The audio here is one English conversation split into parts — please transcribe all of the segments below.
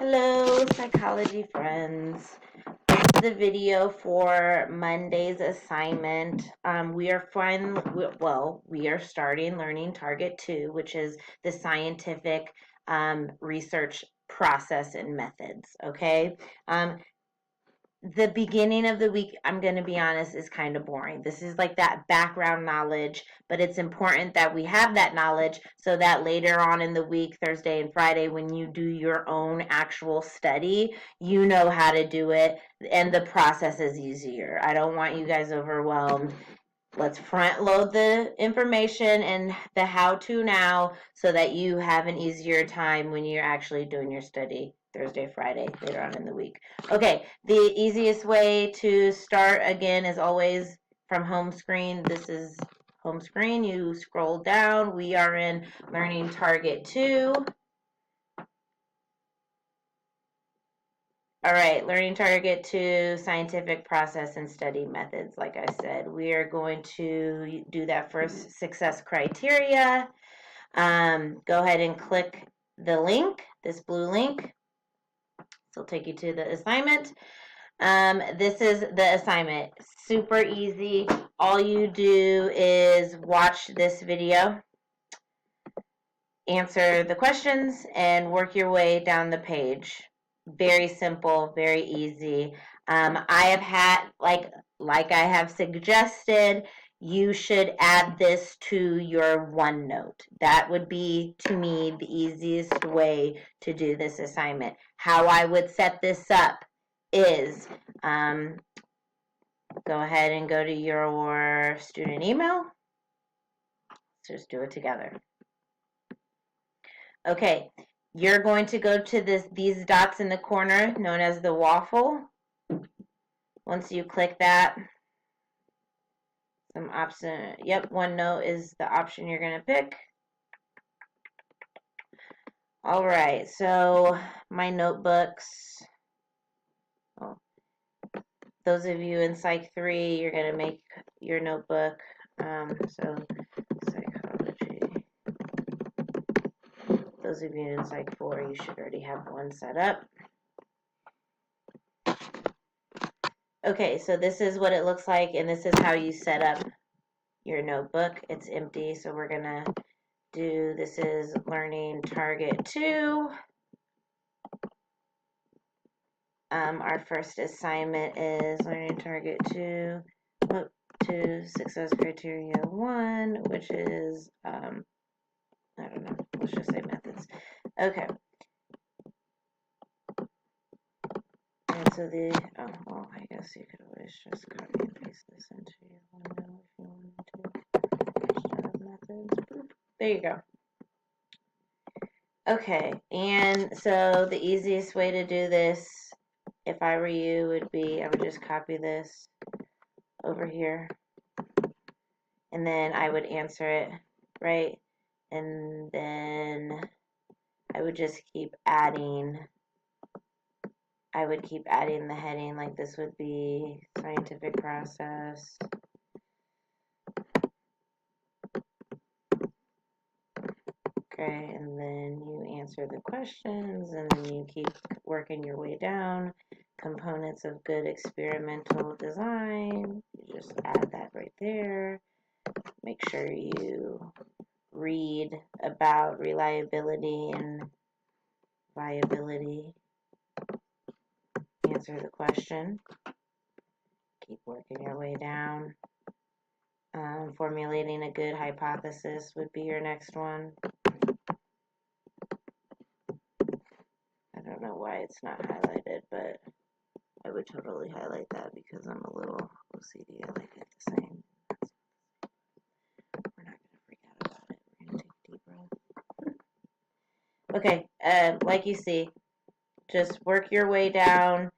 Hello, psychology friends. This is the video for Monday's assignment. We are we are starting learning target 2, which is the scientific research process and methods. Okay. The beginning of the week, I'm going to be honest, is kind of boring. This is like that background knowledge, but it's important that we have that knowledge so that later on in the week, Thursday and Friday, when you do your own actual study, you know how to do it and the process is easier. I don't want you guys overwhelmed. Let's front load the information and the how to now so that you have an easier time when you're actually doing your study Thursday, Friday, later on in the week. Okay, the easiest way to start again is always from home screen. This is home screen. You scroll down. We are in learning target 2. All right, learning target 2, scientific process and study methods. Like I said, we are going to do that first success criteria. Go ahead and click the link, this blue link. This will take you to the assignment. This is the assignment. Super easy. All you do is watch this video, answer the questions, and work your way down the page. Very simple, very easy. I have had, like I have suggested, you should add this to your OneNote. That would be, to me, the easiest way to do this assignment. How I would set this up is go ahead and go to your student email. Let's just do it together. Okay, you're going to go to these dots in the corner known as the waffle. Once you click that, some option, OneNote is the option you're going to pick. All right, so my notebooks. Those of you in Psych 3, you're going to make your notebook. So psychology. Those of you in Psych 4, you should already have one set up. Okay, so this is what it looks like, and this is how you set up your notebook. It's empty, so we're going to do, this is learning target 2. Our first assignment is learning target 2 to success criteria 1, which is, I don't know, let's just say methods. Okay. And so I guess you could always just copy and paste this into your window if you wanted to. Methods. Boop. There you go. Okay, and so the easiest way to do this, if I were you, would be I would just copy this over here, and then I would answer it, right? And then I would just keep adding. I would keep adding the heading, like this would be scientific process. Okay, and then you answer the questions, and then you keep working your way down. Components of good experimental design. You just add that right there. Make sure you read about reliability and viability. Answer the question. Keep working your way down. Formulating a good hypothesis would be your next one. I don't know why it's not highlighted, but I would totally highlight that because I'm a little OCD. I like it the same. We're not going to freak out about it. We're going to take a deep breath. Okay, like you see, just work your way down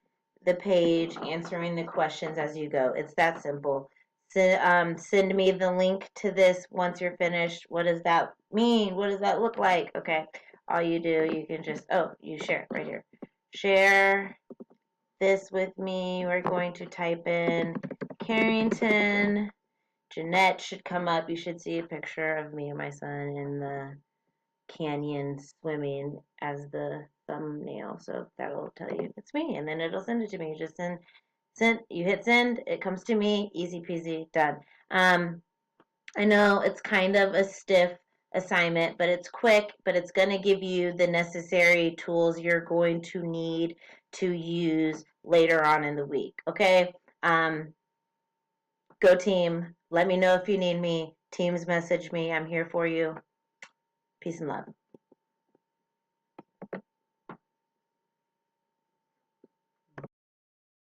the page, answering the questions as you go. It's that simple. Send me the link to this once you're finished. What does that mean? What does that look like? Okay, all you do, you can just, you share right here. Share this with me. We're going to type in Carrington. Jeanette should come up. You should see a picture of me and my son in the canyon swimming as the thumbnail, so that'll tell you it's me, and then it'll send it to me. Just you hit send, it comes to me, easy peasy, done. I know it's kind of a stiff assignment, but it's quick, but it's going to give you the necessary tools you're going to need to use later on in the week. Okay? Go team. Let me know if you need me. Teams message me. I'm here for you. Peace and love.